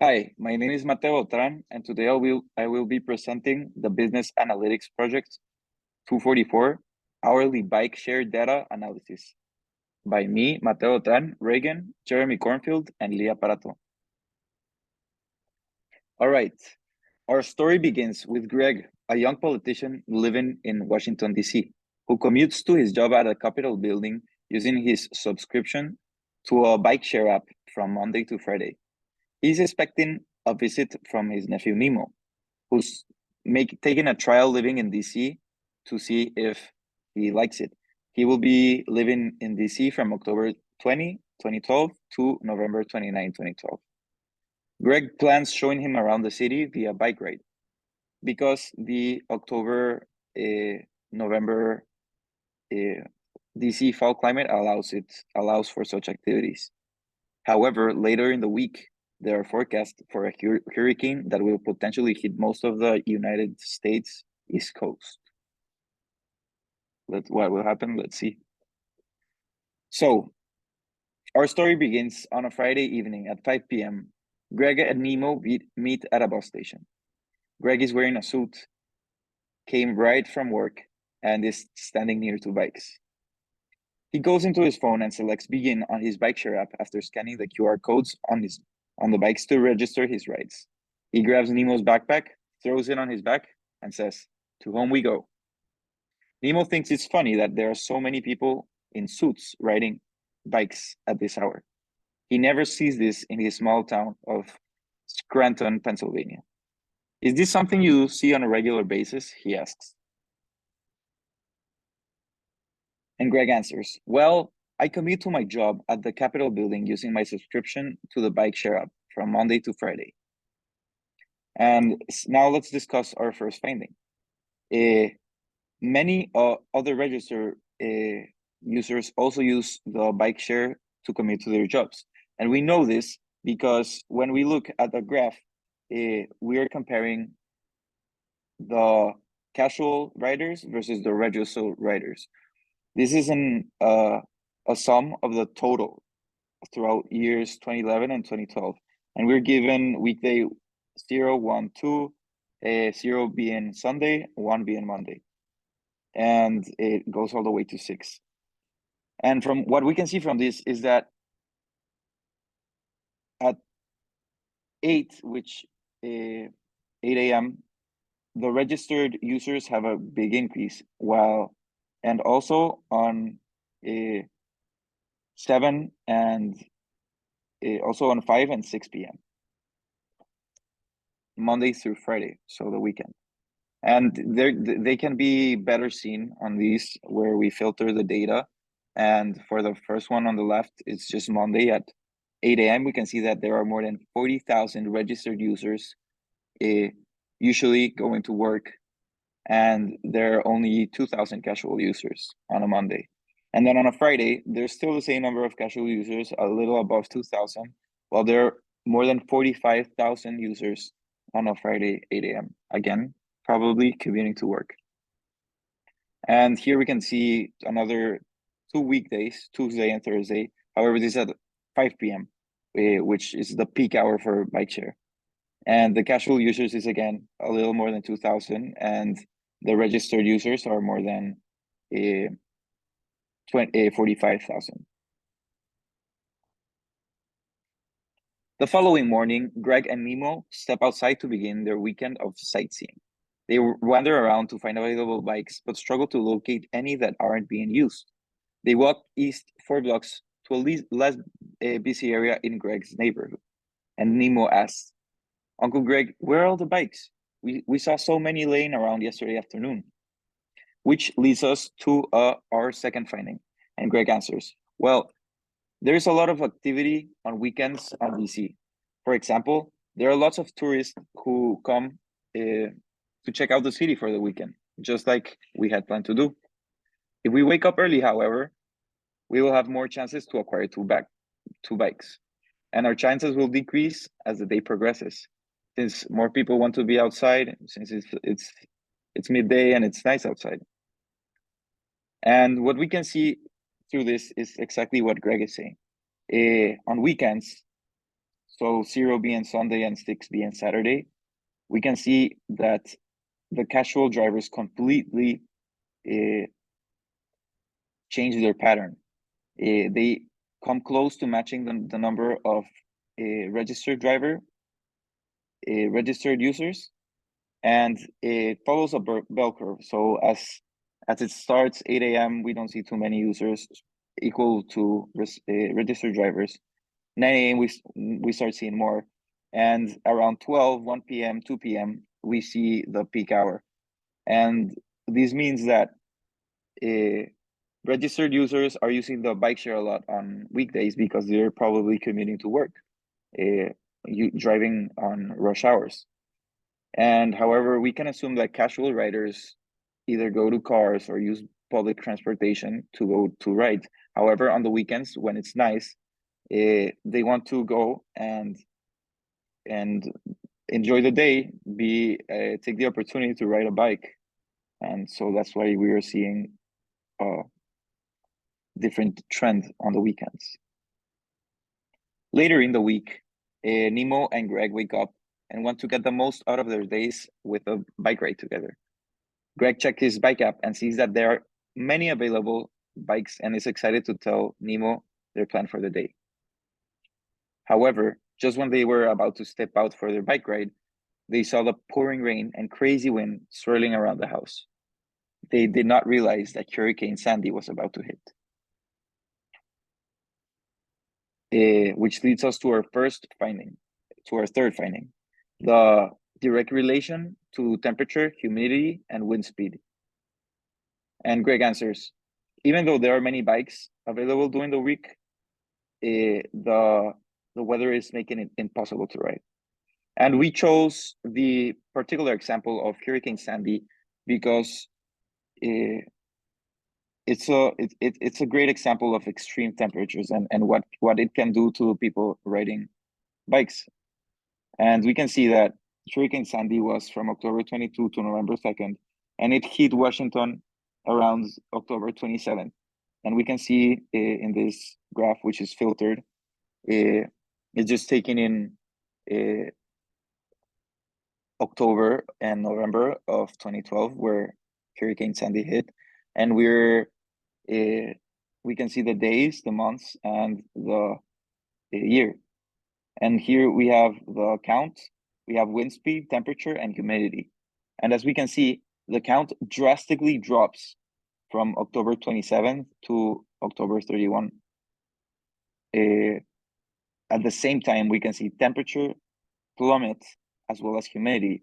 Hi, my name is Mateo Tran, and today I will be presenting the Business Analytics Project 244 Hourly Bike Share Data Analysis by me, Mateo Tran, Reagan, Jeremy Cornfield, and Leah Parato. All right, our story begins with Greg, a young politician living in Washington, D.C., who commutes to his job at a Capitol building using his subscription to a bike share app from Monday to Friday. He's expecting a visit from his nephew Nemo, who's taking a trial living in DC to see if he likes it. He will be living in DC from October 20, 2012 to November 29, 2012. Greg plans showing him around the city via bike ride because the October, November DC fall climate allows for such activities. However, later in the week, there are forecasts for a hurricane that will potentially hit most of the United States East Coast. What will happen? Let's see. So, our story begins on a Friday evening at 5 p.m. Greg and Nemo meet at a bus station. Greg is wearing a suit, came right from work, and is standing near two bikes. He goes into his phone and selects Begin on his bike share app after scanning the QR codes on the bikes to register his rides. He grabs Nemo's backpack, throws it on his back, and says, "To home we go." Nemo thinks it's funny that there are so many people in suits riding bikes at this hour. He never sees this in his small town of Scranton, Pennsylvania. "Is this something you see on a regular basis?" he asks. And Greg answers, "Well, I commute to my job at the Capitol building using my subscription to the bike share app from Monday to Friday." And now let's discuss our first finding. Many other registered users also use the bike share to commute to their jobs. And we know this because when we look at the graph, we are comparing the casual riders versus the registered riders. This is a sum of the total throughout years 2011 and 2012. And we're given weekday 0, 1, 2, 0 being Sunday, 1 being Monday. And it goes all the way to 6. And from what we can see from this is that at 8, which 8 a.m., the registered users have a big increase, and also on 7 and also on 5 and 6 p.m. Monday through Friday, so the weekend. And they can be better seen on these where we filter the data. And for the first one on the left, it's just Monday at 8 a.m. We can see that there are more than 40,000 registered users usually going to work, and there are only 2,000 casual users on a Monday. And then on a Friday, there's still the same number of casual users, a little above 2,000, while there are more than 45,000 users on a Friday, 8 a.m. Again, probably commuting to work. And here we can see another 2 weekdays, Tuesday and Thursday. However, this is at 5 p.m., which is the peak hour for bike share. And the casual users is again a little more than 2,000, and the registered users are more than 45,000. The following morning, Greg and Nemo step outside to begin their weekend of sightseeing. They wander around to find available bikes, but struggle to locate any that aren't being used. They walk east 4 blocks to a less busy area in Greg's neighborhood. And Nemo asks, "Uncle Greg, where are all the bikes? We saw so many laying around yesterday afternoon." Which leads us to our second finding. And Greg answers, "Well, there's a lot of activity on weekends on DC. For example, there are lots of tourists who come to check out the city for the weekend, just like we had planned to do. If we wake up early, however, we will have more chances to acquire two bikes. And our chances will decrease as the day progresses, since more people want to be outside, since it's midday and it's nice outside." And what we can see through this is exactly what Greg is saying. On weekends, so 0 being Sunday and 6 being Saturday, we can see that the casual drivers completely change their pattern. They come close to matching the number of registered registered users, and it follows a bell curve. So as it starts 8 a.m., we don't see too many users equal to registered drivers. 9 a.m. we start seeing more, and around 12, 1 p.m., 2 p.m. we see the peak hour, and this means that registered users are using the bike share a lot on weekdays because they're probably commuting to work, you driving on rush hours. And however, we can assume that casual riders either go to cars or use public transportation to go to ride. However, on the weekends when it's nice, they want to go and enjoy the day, take the opportunity to ride a bike, and so that's why we are seeing a different trend on the weekends. Later in the week, Nemo and Greg wake up and want to get the most out of their days with a bike ride together. Greg checks his bike app and sees that there are many available bikes and is excited to tell Nemo their plan for the day. However, just when they were about to step out for their bike ride, they saw the pouring rain and crazy wind swirling around the house. They did not realize that Hurricane Sandy was about to hit. Which leads us to our third finding, the direct relation to temperature, humidity, and wind speed. And Greg answers, even though there are many bikes available during the week, the weather is making it impossible to ride. And we chose the particular example of Hurricane Sandy because it's a great example of extreme temperatures and what it can do to people riding bikes. And we can see that Hurricane Sandy was from October 22 to November 2nd, and it hit Washington around October 27th. And we can see in this graph, which is filtered, it's just taking in October and November of 2012, where Hurricane Sandy hit, and we can see the days, the months, and the year. And here we have the count, we have wind speed, temperature, and humidity. And as we can see, the count drastically drops from October 27th to October 31. At the same time, we can see temperature plummet as well as humidity.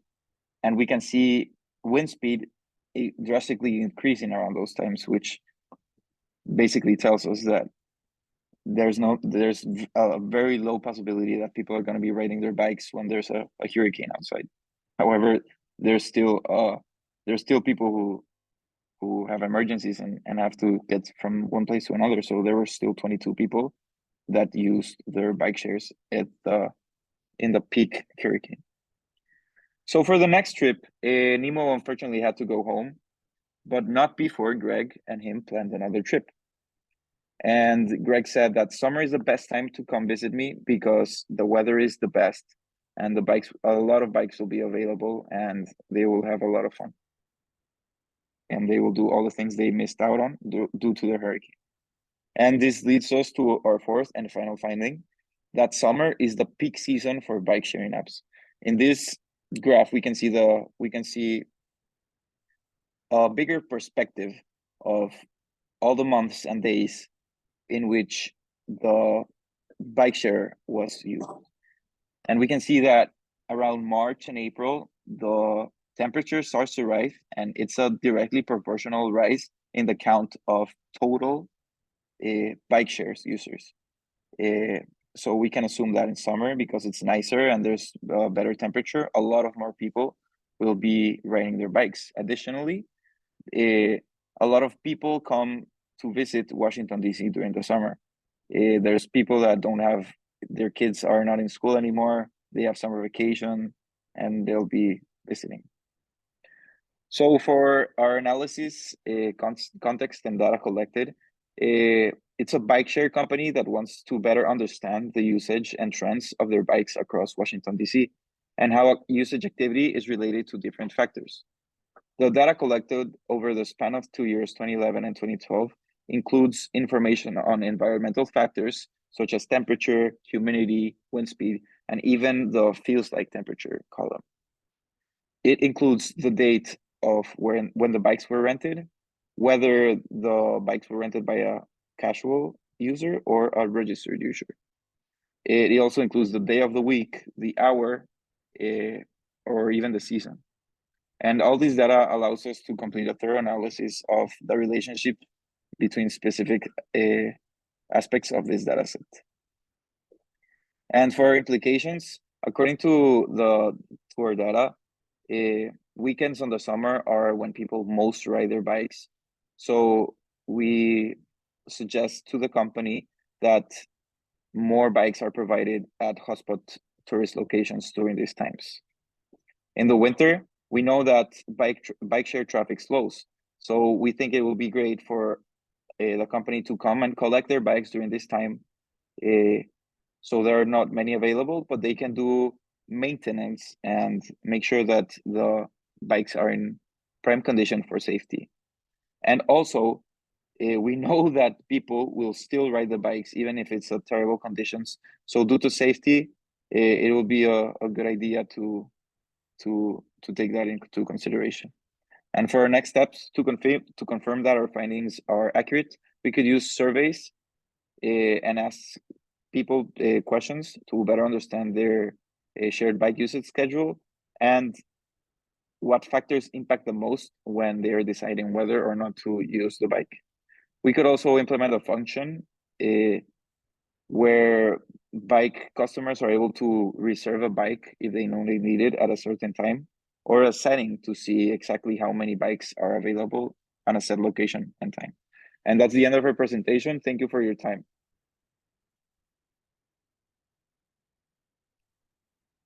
And we can see wind speed drastically increasing around those times, which basically tells us that there's a very low possibility that people are going to be riding their bikes when there's a hurricane outside. However, there's still people who have emergencies and have to get from one place to another. So there were still 22 people that used their bike shares in the peak hurricane. So for the next trip, Nemo unfortunately had to go home, but not before Greg and him planned another trip. And Greg said that summer is the best time to come visit me because the weather is the best and a lot of bikes will be available and they will have a lot of fun. And they will do all the things they missed out on due to the hurricane. And this leads us to our fourth and final finding, that summer is the peak season for bike sharing apps. In this graph, we can see a bigger perspective of all the months and days in which the bike share was used. And we can see that around March and April, the temperature starts to rise, and it's a directly proportional rise in the count of total bike shares users. So we can assume that in summer, because it's nicer and there's better temperature, a lot of more people will be riding their bikes. Additionally, a lot of people come to visit Washington, D.C. during the summer. There's people that don't have, their kids are not in school anymore, they have summer vacation, and they'll be visiting. So for our analysis, context and data collected, It's a bike share company that wants to better understand the usage and trends of their bikes across Washington, D.C., and how usage activity is related to different factors. The data collected over the span of 2 years, 2011 and 2012, includes information on environmental factors such as temperature, humidity, wind speed, and even the feels like temperature column. It includes the date of when the bikes were rented, whether the bikes were rented by a casual user or a registered user. It also includes the day of the week, the hour, or even the season. And all this data allows us to complete a thorough analysis of the relationship between specific aspects of this data set. And for implications, according to our data, weekends on the summer are when people most ride their bikes. So we suggest to the company that more bikes are provided at hotspot tourist locations during these times. In the winter, we know that bike share traffic slows. So we think it will be great for the company to come and collect their bikes during this time. So there are not many available, but they can do maintenance and make sure that the bikes are in prime condition for safety. And also, we know that people will still ride the bikes even if it's a terrible conditions. So due to safety, it will be a good idea to take that into consideration. And for our next steps, to confirm that our findings are accurate, we could use surveys and ask people questions to better understand their shared bike usage schedule and what factors impact the most when they are deciding whether or not to use the bike. We could also implement a function where bike customers are able to reserve a bike if they know they need it at a certain time, or a setting to see exactly how many bikes are available on a set location and time. And that's the end of our presentation. Thank you for your time.